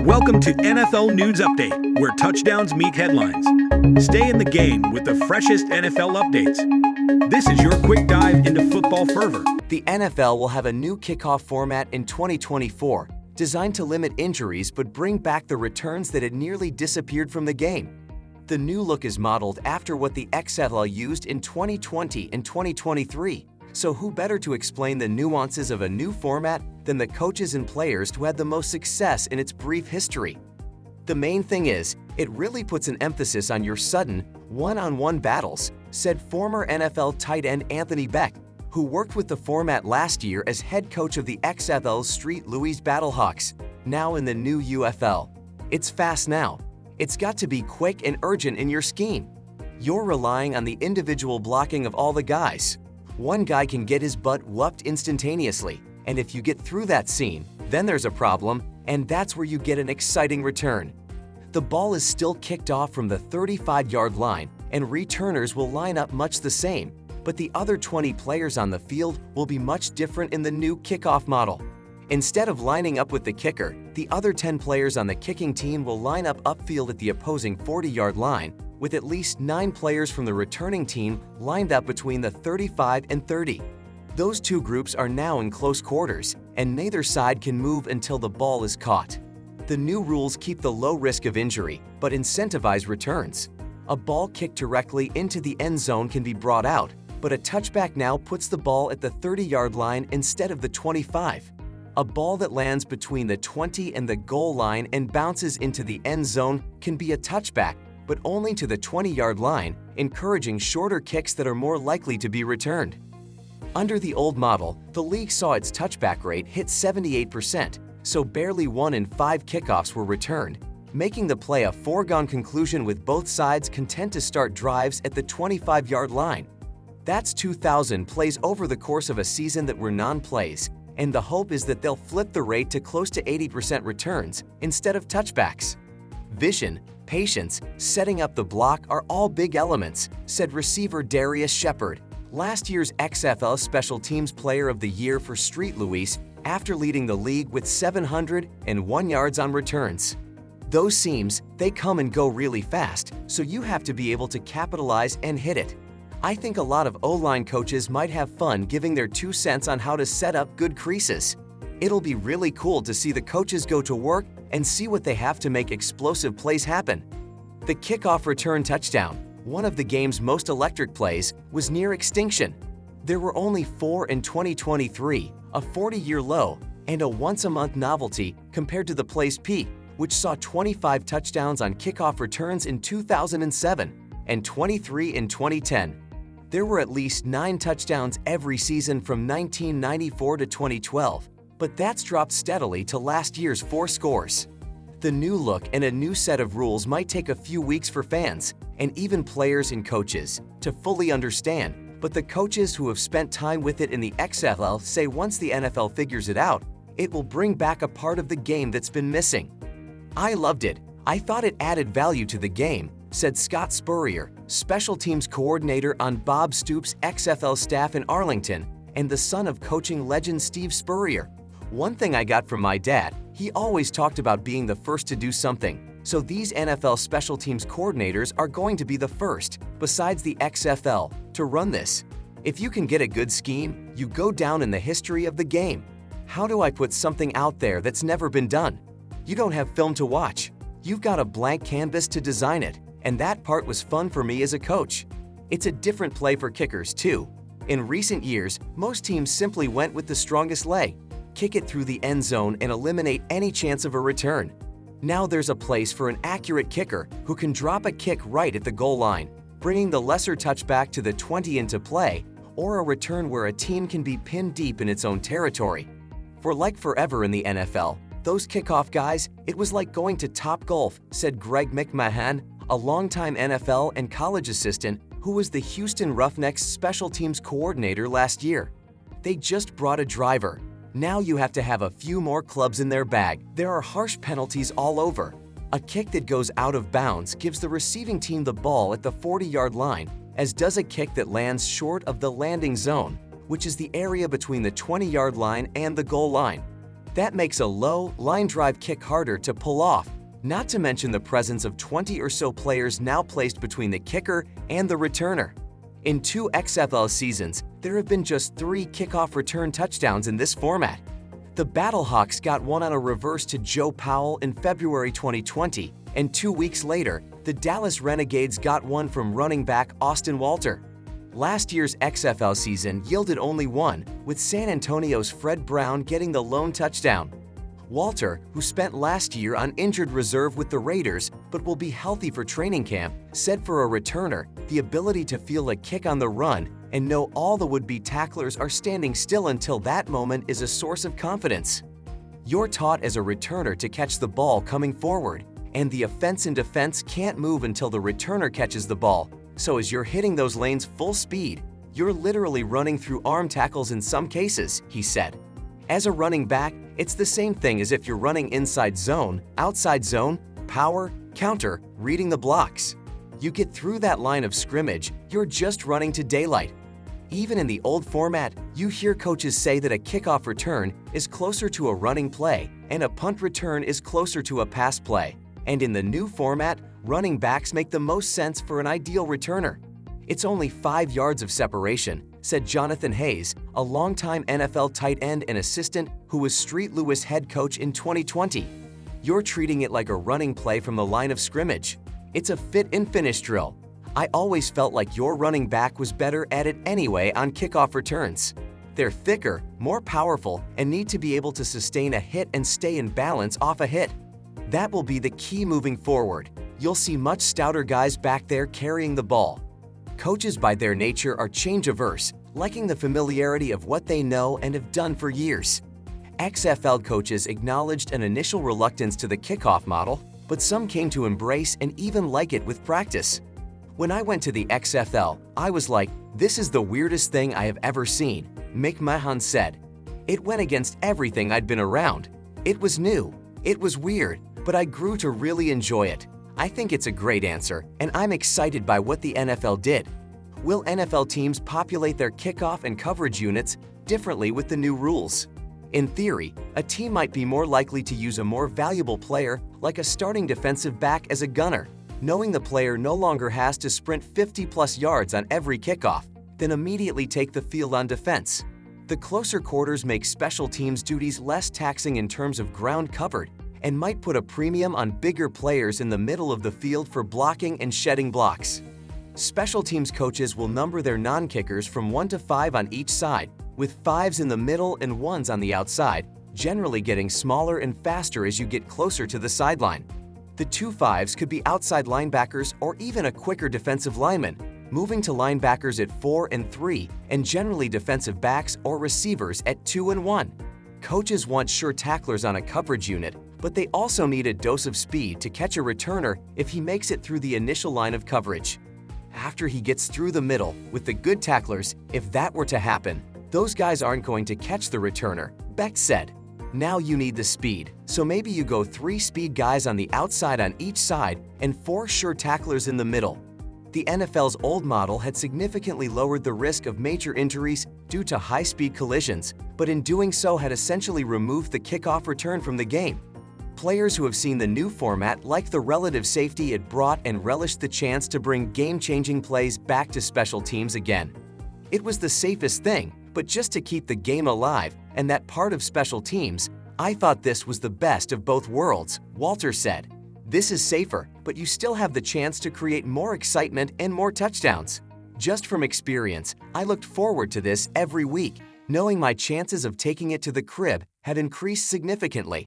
Welcome to NFL News Update, where touchdowns meet headlines. Stay in the game with the freshest NFL updates. This is your quick dive into football fervor. The NFL will have a new kickoff format in 2024, designed to limit injuries but bring back the returns that had nearly disappeared from the game. The new look is modeled after what the XFL used in 2020 and 2023. So who better to explain the nuances of a new format than the coaches and players who had the most success in its brief history? The main thing is, it really puts an emphasis on your sudden, one-on-one battles, said former NFL tight end Anthony Beck, who worked with the format last year as head coach of the XFL's St. Louis Battlehawks, now in the new UFL. It's fast now. It's got to be quick and urgent in your scheme. You're relying on the individual blocking of all the guys. One guy can get his butt whooped instantaneously, and if you get through that scene, then there's a problem, and that's where you get an exciting return. The ball is still kicked off from the 35-yard line, and returners will line up much the same, but the other 20 players on the field will be much different in the new kickoff model. Instead of lining up with the kicker, the other 10 players on the kicking team will line up upfield at the opposing 40-yard line, with at least 9 players from the returning team lined up between the 35 and 30. Those two groups are now in close quarters, and neither side can move until the ball is caught. The new rules keep the low risk of injury, but incentivize returns. A ball kicked directly into the end zone can be brought out, but a touchback now puts the ball at the 30-yard line instead of the 25. A ball that lands between the 20 and the goal line and bounces into the end zone can be a touchback, but only to the 20-yard line, encouraging shorter kicks that are more likely to be returned. Under the old model, the league saw its touchback rate hit 78%, so barely 1 in 5 kickoffs were returned, making the play a foregone conclusion with both sides content to start drives at the 25-yard line. That's 2,000 plays over the course of a season that were non-plays, and the hope is that they'll flip the rate to close to 80% returns instead of touchbacks. Vision, patience, setting up the block are all big elements, said receiver Darius Shepard, last year's XFL Special Teams Player of the Year for St. Louis after leading the league with 701 yards on returns. Those seams, they come and go really fast, so you have to be able to capitalize and hit it. I think a lot of O-line coaches might have fun giving their 2 cents on how to set up good creases. It'll be really cool to see the coaches go to work and see what they have to make explosive plays happen. The kickoff return touchdown, one of the game's most electric plays, was near extinction. There were only 4 in 2023, a 40-year low, and a once-a-month novelty compared to the play's peak, which saw 25 touchdowns on kickoff returns in 2007 and 23 in 2010. There were at least 9 touchdowns every season from 1994 to 2012, but that's dropped steadily to last year's 4 scores. The new look and a new set of rules might take a few weeks for fans, and even players and coaches, to fully understand, but the coaches who have spent time with it in the XFL say once the NFL figures it out, it will bring back a part of the game that's been missing. I loved it. I thought it added value to the game, said Scott Spurrier, special teams coordinator on Bob Stoops' XFL staff in Arlington, and the son of coaching legend Steve Spurrier. One thing I got from my dad, he always talked about being the first to do something, so these NFL special teams coordinators are going to be the first, besides the XFL, to run this. If you can get a good scheme, you go down in the history of the game. How do I put something out there that's never been done? You don't have film to watch. You've got a blank canvas to design it, and that part was fun for me as a coach. It's a different play for kickers, too. In recent years, most teams simply went with the strongest leg, kick it through the end zone and eliminate any chance of a return. Now there's a place for an accurate kicker who can drop a kick right at the goal line, bringing the lesser touchback to the 20 into play, or a return where a team can be pinned deep in its own territory. For like forever in the NFL, those kickoff guys, it was like going to Top Golf, said Greg McMahon, a longtime NFL and college assistant who was the Houston Roughnecks special teams coordinator last year. They just brought a driver. Now you have to have a few more clubs in their bag. There are harsh penalties all over. A kick that goes out of bounds gives the receiving team the ball at the 40-yard line, as does a kick that lands short of the landing zone, which is the area between the 20-yard line and the goal line. That makes a low, line drive kick harder to pull off, not to mention the presence of 20 or so players now placed between the kicker and the returner. In 2 XFL seasons, there have been just 3 kickoff return touchdowns in this format. The Battlehawks got one on a reverse to Joe Powell in February 2020, and 2 weeks later, the Dallas Renegades got one from running back Austin Walter. Last year's XFL season yielded only one, with San Antonio's Fred Brown getting the lone touchdown. Walter, who spent last year on injured reserve with the Raiders but will be healthy for training camp, said for a returner, the ability to feel a kick on the run and know all the would-be tacklers are standing still until that moment is a source of confidence. You're taught as a returner to catch the ball coming forward, and the offense and defense can't move until the returner catches the ball, so as you're hitting those lanes full speed, you're literally running through arm tackles in some cases, he said. As a running back, it's the same thing as if you're running inside zone, outside zone, power, counter, reading the blocks. You get through that line of scrimmage, you're just running to daylight. Even in the old format, you hear coaches say that a kickoff return is closer to a running play and a punt return is closer to a pass play. And in the new format, running backs make the most sense for an ideal returner. It's only 5 yards of separation, said Jonathan Hayes, a longtime NFL tight end and assistant who was Street Lewis head coach in 2020. You're treating it like a running play from the line of scrimmage. It's a fit and finish drill. I always felt like your running back was better at it anyway on kickoff returns. They're thicker, more powerful, and need to be able to sustain a hit and stay in balance off a hit. That will be the key moving forward. You'll see much stouter guys back there carrying the ball. Coaches by their nature are change-averse, liking the familiarity of what they know and have done for years. XFL coaches acknowledged an initial reluctance to the kickoff model, but some came to embrace and even like it with practice. When I went to the XFL, I was like, this is the weirdest thing I have ever seen, McMahon said. It went against everything I'd been around. It was new, it was weird, but I grew to really enjoy it. I think it's a great answer, and I'm excited by what the NFL did. Will NFL teams populate their kickoff and coverage units differently with the new rules? In theory, a team might be more likely to use a more valuable player like a starting defensive back as a gunner, knowing the player no longer has to sprint 50-plus yards on every kickoff, then immediately take the field on defense. The closer quarters make special teams duties less taxing in terms of ground covered and might put a premium on bigger players in the middle of the field for blocking and shedding blocks. Special teams coaches will number their non-kickers from 1 to 5 on each side, with 5s in the middle and 1s on the outside, generally getting smaller and faster as you get closer to the sideline. The 2 5s could be outside linebackers or even a quicker defensive lineman, moving to linebackers at 4 and 3, and generally defensive backs or receivers at 2 and 1. Coaches want sure tacklers on a coverage unit, but they also need a dose of speed to catch a returner if he makes it through the initial line of coverage. After he gets through the middle, with the good tacklers, if that were to happen, those guys aren't going to catch the returner, Beck said. Now you need the speed, so maybe you go 3 speed guys on the outside on each side and 4 sure tacklers in the middle. The NFL's old model had significantly lowered the risk of major injuries due to high-speed collisions, but in doing so had essentially removed the kickoff return from the game. Players who have seen the new format like the relative safety it brought and relished the chance to bring game-changing plays back to special teams again. It was the safest thing, but just to keep the game alive and that part of special teams, I thought this was the best of both worlds, Walter said. This is safer, but you still have the chance to create more excitement and more touchdowns. Just from experience, I looked forward to this every week, knowing my chances of taking it to the crib had increased significantly.